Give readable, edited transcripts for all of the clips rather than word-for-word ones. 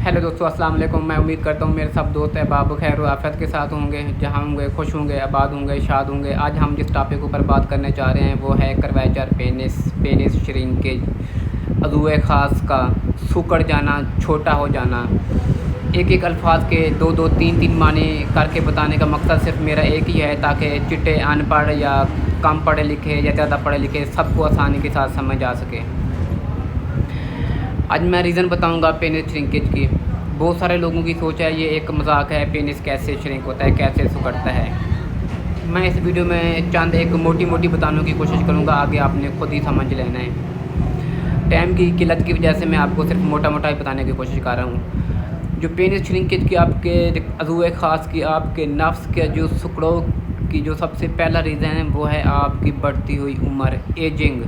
Hello दोस्तों, अस्सलाम वालेकुम। मैं उम्मीद करता हूँ मेरे सब दोस्त अहबाब खैर आफियत के साथ होंगे, जहाँ होंगे खुश होंगे, आबाद होंगे, शाद होंगे। आज हम जिस टॉपिक ऊपर बात करने जा रहे हैं वो है कर्वेचर, पेनिस श्रिंकेज, अज़ुए ख़ास का सुकड़ जाना, छोटा हो जाना। एक एक अल्फाज के दो दो तीन तीन मानी करके बताने का मकसद सिर्फ मेरा एक ही है, ताकि चिट्टे अनपढ़ या कम पढ़े लिखे या ज़्यादा पढ़े लिखे सबको आसानी के साथ समझ आ सके। आज मैं रीज़न बताऊंगा पेनिस श्रिंकेज की। बहुत सारे लोगों की सोच है ये एक मजाक है, पेनिस कैसे श्रिंक होता है, कैसे सुकड़ता है। मैं इस वीडियो में चंद एक मोटी बताने की कोशिश करूंगा, आगे आपने खुद ही समझ लेना है। टाइम की किल्लत की वजह से मैं आपको सिर्फ मोटा ही बताने की कोशिश कर रहा हूँ। जो पेनिस श्रिंकेज की आपके अज़ुए ख़ास की आपके नफ्स के जो सुकड़ों की जो सबसे पहला रीज़न है वो है आपकी बढ़ती हुई उम्र, एजिंग।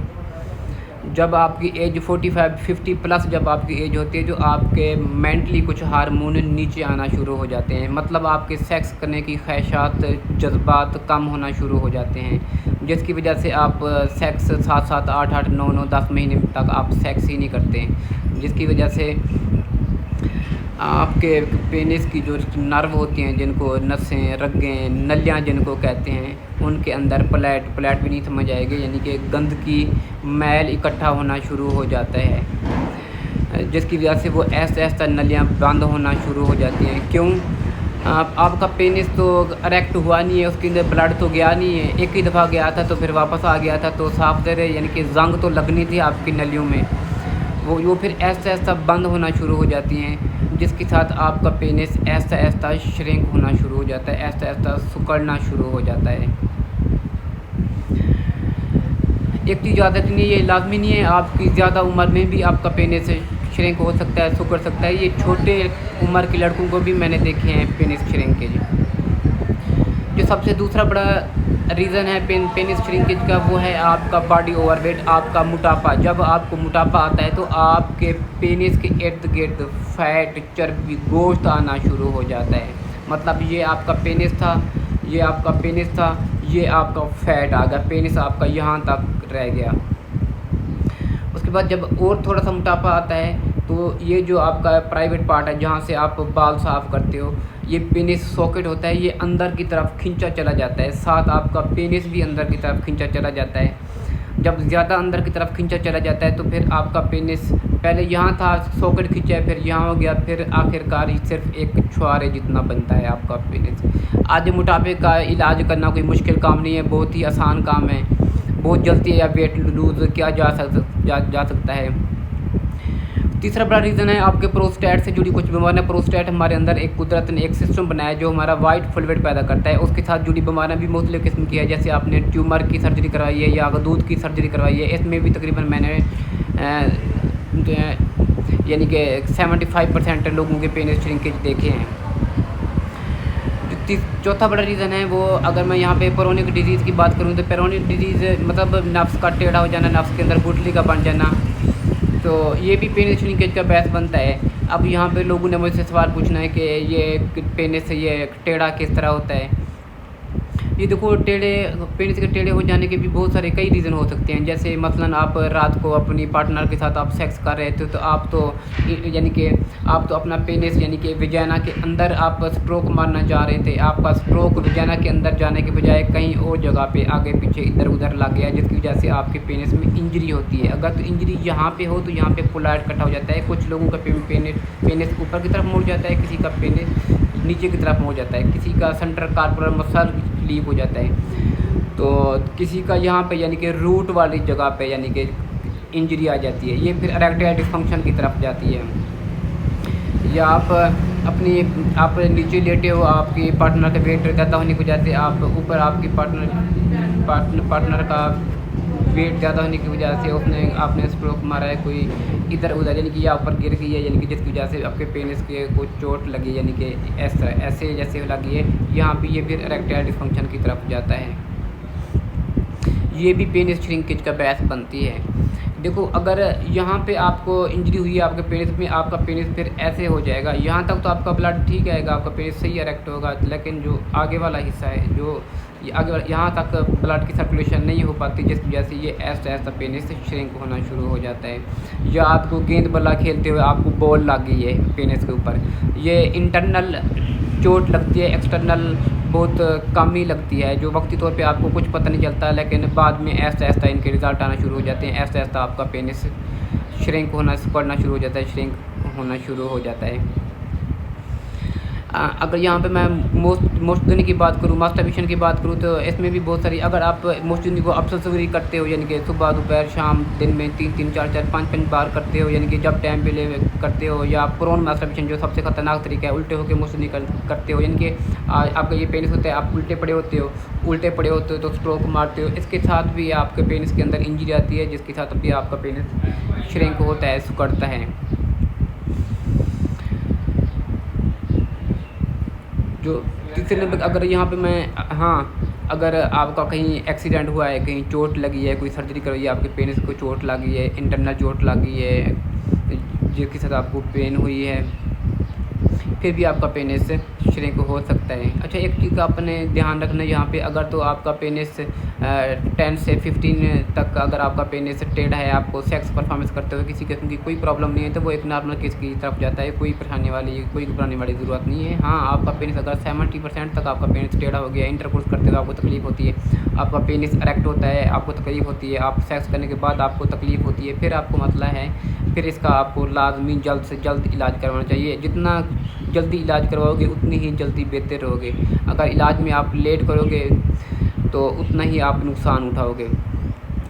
जब आपकी एज 45-50 प्लस जब आपकी एज होती है, जो आपके मेंटली कुछ हार्मोन नीचे आना शुरू हो जाते हैं, मतलब आपके सेक्स करने की ख्वाहिशात, जज्बात कम होना शुरू हो जाते हैं, जिसकी वजह से आप सेक्स 7-7, 8-8, 9-9, 10 महीने तक आप सेक्स ही नहीं करते, जिसकी वजह से आपके पेनिस की जो नर्व होती हैं, जिनको नसें, रगें, नलियाँ जिनको कहते हैं, उनके अंदर प्लेट भी नहीं समझ आएगी, यानी कि गंदगी, मैल इकट्ठा होना शुरू हो जाता है, जिसकी वजह से वो ऐसा नलियाँ बंद होना शुरू हो जाती हैं। क्यों? आपका पेनिस तो अरेक्ट हुआ नहीं है, उसके अंदर ब्लड तो गया नहीं है, एक ही दफ़ा गया था तो फिर वापस आ गया था, तो साफ ज़रे यानी कि जंग तो लगनी थी आपकी नलियों में, वो फिर ऐसा बंद होना शुरू हो जाती हैं, जिसके साथ आपका पेनिस ऐसा श्रिंक होना शुरू हो जाता है, ऐसा सुकड़ना शुरू हो जाता है। एक चीज़ याद रखनी है, ये लाजमी नहीं है आपकी ज़्यादा उम्र में भी आपका पेनिस श्रिंक हो सकता है, सुकड़ सकता है। ये छोटे उम्र के लड़कों को भी मैंने देखे हैं पेनिस श्रिंकेज। जो सबसे दूसरा बड़ा रीज़न है पेनिस श्रिंकेज का वो है आपका बॉडी ओवरवेट, आपका मोटापा। जब आपको मोटापा आता है तो आपके पेनिस के इर्द गिर्द फैट, चर्बी, गोश्त आना शुरू हो जाता है। मतलब ये आपका पेनिस था, ये आपका पेनिस था, ये आपका फैट आ गया, पेनिस आपका यहाँ तक रह गया। उसके बाद जब और थोड़ा सा मोटापा आता है तो ये जो आपका प्राइवेट पार्ट है, जहाँ से आप बाल साफ़ करते हो, ये पेनिस सॉकेट होता है, ये अंदर की तरफ खींचा चला जाता है, साथ आपका पेनिस भी अंदर की तरफ खींचा चला जाता है। जब ज़्यादा अंदर की तरफ खींचा चला जाता है तो फिर आपका पेनिस पहले यहाँ था, सॉकेट खींचा है, फिर यहाँ हो गया, फिर आखिरकार सिर्फ एक छुआरे जितना बनता है आपका पेनिस। आज मोटापे का इलाज करना कोई मुश्किल काम नहीं है, बहुत ही आसान काम है, बहुत जल्दी या वेट लूज़ किया जा सकता है। तीसरा बड़ा रीज़न है आपके प्रोस्टेट से जुड़ी कुछ बीमारियाँ। प्रोस्टेट हमारे अंदर एक कुदरत ने एक सिस्टम बनाया जो हमारा वाइट फ्लूइड पैदा करता है, उसके साथ जुड़ी बीमारियाँ भी मुख्तलिफ़ किस्म की है। जैसे आपने ट्यूमर की सर्जरी करवाई है या दूध की सर्जरी करवाई है, इसमें भी तकरीबन मैंने यानी कि 75% लोगों के पेनिस श्रिंकेज देखे हैं। चौथा बड़ा रीज़न है वो, अगर मैं यहाँ पे पेरोनिक डिजीज़ की बात करूँ तो पेरोनिक डिजीज़ मतलब नफ्स का टेढ़ा हो जाना, नफ्स के अंदर गुठली का बन जाना, तो ये भी पेनिस श्रिंकेज का बायस बनता है। अब यहाँ पे लोगों ने मुझसे सवाल पूछना है कि ये पेनिस ये टेढ़ा किस तरह होता है। ये देखो, पेनिस के टेढ़े हो जाने के भी बहुत सारे कई रीज़न हो सकते हैं। जैसे मसलन आप रात को अपनी पार्टनर के साथ आप सेक्स कर रहे थे, तो आप तो अपना पेनिस यानी कि विजाना के अंदर आप स्ट्रोक मारना चाह रहे थे, आपका स्ट्रोक विजाना के अंदर जाने के बजाय कहीं और जगह पे आगे पीछे इधर उधर लग गया, जिसकी वजह से आपके पेनिस में इंजरी होती है। अगर तो इंजरी यहाँ पे हो तो यहाँ पे पुलाइट कटा हो जाता है। कुछ लोगों का पेनिस ऊपर की तरफ मुड़ जाता है, किसी का पेनिस नीचे की तरफ मुड़ जाता है, किसी का सेंटर कार्पोरल मसल लीक हो जाता है, तो किसी का यहाँ पे यानी कि रूट वाली जगह पे यानी कि इंजरी आ जाती है। ये फिर इरेक्टाइल डिस्फंक्शन की तरफ जाती है। या आप नीचे लेटे हो, आपकी पार्टनर का वेट ज़्यादा होने की वजह से आप ऊपर, आपकी पार्टनर का वेट ज़्यादा होने की वजह से आपने स्ट्रोक मारा है, कोई इधर उधर यानी कि या ऊपर गिर गई है, यानी कि जिसकी वजह से आपके पेनिस के को चोट लगी, यानी कि ऐसे जैसे लगी है, यहाँ भी ये फिर इरेक्टाइल डिस्फंक्शन की तरफ जाता है। ये भी पेनिस श्रिंकेज का बायस बनती है। देखो अगर यहाँ पे आपको इंजरी हुई है आपके पेनिस में, आपका पेनिस फिर ऐसे हो जाएगा। यहाँ तक तो आपका ब्लड ठीक आएगा, आपका पेनिस सही इरेक्ट होगा, लेकिन जो आगे वाला हिस्सा है, जो ये आगे वाला, यहाँ तक ब्लड की सर्कुलेशन नहीं हो पाती, जिस वजह से ये ऐसा ऐसा पेनिस श्रिंक होना शुरू हो जाता है। या आपको गेंद बल्ला खेलते हुए आपको बॉल लग गई है पेनिस के ऊपर, ये इंटरनल चोट लगती है, एक्सटर्नल बहुत कम ही लगती है, जो वक्ती तौर पे आपको कुछ पता नहीं चलता, लेकिन बाद में ऐसा ऐसा इनके रिज़ल्ट आना शुरू हो जाते हैं। ऐसा ऐसा आपका पेनिस श्रिंक होना, सिकुड़ना शुरू हो जाता है, श्रिंक होना शुरू हो जाता है। अगर यहाँ पे मैं मोस्टनी की बात करूँ, मास्टरबेशन की बात करूँ, तो इसमें भी बहुत सारी, अगर आप मोस्टनी को ऑब्सेसिवली करते हो, यानी कि सुबह दोपहर शाम दिन में 3-3 4-4 5-5 बार करते हो, यानी कि जब टाइम पे ले करते हो, या प्रोन मास्टरबेशन जो सबसे ख़तरनाक तरीका है, उल्टे होकर मोस्टनी करते हो, यानी कि आपका ये पेनिस होता है, आप उल्टे पड़े होते हो तो स्ट्रोक मारते हो, इसके साथ भी आपके पेनिस के अंदर इंजरी आती है, जिसके साथ भी आपका पेनिस श्रिंक होता है, सिकुड़ता है। जो तीसरे नंबर, अगर यहाँ पे मैं, हाँ, अगर आपका कहीं एक्सीडेंट हुआ है, कहीं चोट लगी है, कोई सर्जरी करवाई है, आपके पेनिस को चोट लगी है, इंटरनल चोट लगी है, जिसके साथ आपको पेन हुई है, फिर भी आपका पेनिस श्रिंक हो सकता है। अच्छा, एक चीज़ का आपने ध्यान रखना है यहाँ पे, अगर तो आपका पेनिस 10 से 15 तक अगर आपका पेनिस टेढ़ा है, आपको सेक्स परफॉर्मेंस करते हुए किसी किस्म की कोई प्रॉब्लम नहीं है, तो वो एक नॉर्मल केस की तरफ जाता है, कोई घबराने वाली ज़रूरत नहीं है। हाँ, आपका पेनिस अगर 70% तक आपका पेनिस टेढ़ा हो गया, इंटरकोर्स करते हुए आपको तकलीफ होती है, आपका पेनिस इरेक्ट होता है, आपको तकलीफ होती है, आप सेक्स करने के बाद आपको तकलीफ होती है, फिर आपको मसला है, फिर इसका आपको लाजमी जल्द से जल्द इलाज करवाना चाहिए। जितना जल्दी इलाज करवाओगे उतनी ही जल्दी बेहतर रहोगे। अगर इलाज में आप लेट करोगे तो उतना ही आप नुकसान उठाओगे।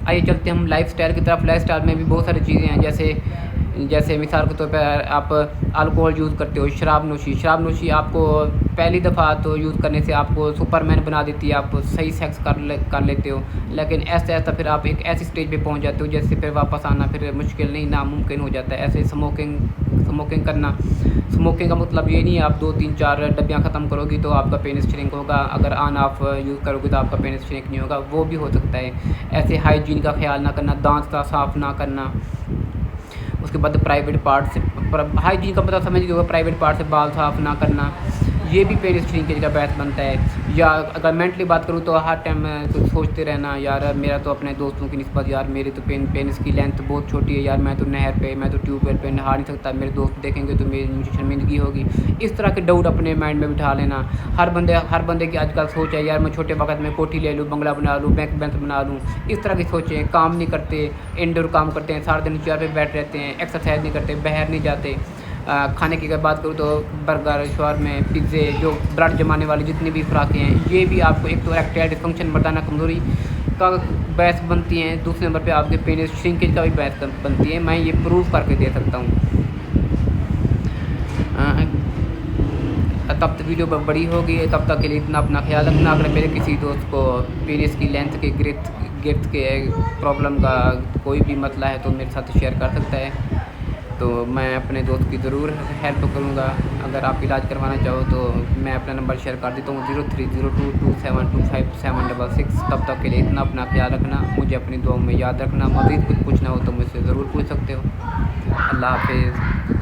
आइए चलते हम लाइफ़स्टाइल की तरफ। लाइफ़स्टाइल में भी बहुत सारी चीज़ें हैं, जैसे मिसाल के तौर पर आप अल्कोहल यूज़ करते हो, शराब नोशी आपको पहली दफ़ा तो यूज़ करने से आपको सुपरमैन बना देती है, आप सही सेक्स कर लेते हो, लेकिन ऐसा ऐसा फिर आप एक ऐसी स्टेज पे पहुंच जाते हो जैसे फिर वापस आना फिर मुश्किल नहीं, नामुमकिन हो जाता है। ऐसे स्मोकिंग करना, स्मोकिंग का मतलब ये नहीं है आप 2-3-4 डब्बियाँ ख़त्म करोगी तो आपका पेनिस श्रिंक होगा, अगर ऑन ऑफ यूज़ करोगे तो आपका पेनिस श्रिंक नहीं होगा, वो भी हो सकता है। ऐसे हाइजीन का ख्याल ना करना, दांत का साफ़ ना करना, उसके बाद प्राइवेट पार्ट से, हाइजीन का मतलब समझ गए होगा, प्राइवेट पार्ट से बाल साफ़ ना करना, ये भी पेनिस श्रिंकेज का बायस बनता है। या अगर मेंटली बात करूँ तो हर टाइम तो सोचते रहना, यार मेरा तो अपने दोस्तों की निस्बत, यार मेरी तो पेनिस की लेंथ बहुत छोटी है, यार मैं तो नहर पे, मैं तो ट्यूबवेल पे नहा नहीं सकता, मेरे दोस्त देखेंगे तो मुझे शर्मिंदगी होगी। इस तरह के डाउट अपने माइंड में बिठा लेना। हर बंदे की आजकल सोच है, यार मैं छोटे वक्त में कोठी ले लूँ, बंगला बना लूँ, बैंक बेंच बना लूँ, इस तरह की सोचें। काम नहीं करते, इंडोर काम करते हैं, सारा दिन चेयर पे बैठ रहते हैं, एक्सरसाइज नहीं करते, बाहर नहीं जाते। खाने की अगर बात करूँ तो बर्गर, शवारमे, पिज़्ज़े, जो ब्लड जमाने वाली जितनी भी खुराकें हैं, ये भी आपको एक तो इरेक्टाइल डिस्फंक्शन, मर्दाना कमज़ोरी का बायस बनती हैं, दूसरे नंबर पे आपके पेनिस श्रिंकेज का भी बायस बनती है। मैं ये प्रूव करके दे सकता हूँ। तब तक वीडियो बड़ी होगी, तब तक के लिए इतना अपना ख्याल रखना। अगर मेरे किसी दोस्त को पेनिस की लेंथ के गिर्थ के प्रॉब्लम का कोई भी मसला है तो मेरे साथ शेयर कर सकता है, तो मैं अपने दोस्त की ज़रूर हेल्प करूँगा। अगर आप इलाज करवाना चाहो तो मैं अपना नंबर शेयर कर देता हूँ 030227257666। तब तक के लिए इतना अपना ख्याल रखना, मुझे अपनी दुआओं में याद रखना। मज़ीद कुछ पूछना हो तो मुझसे ज़रूर पूछ सकते हो। अल्लाह हाफ़िज़।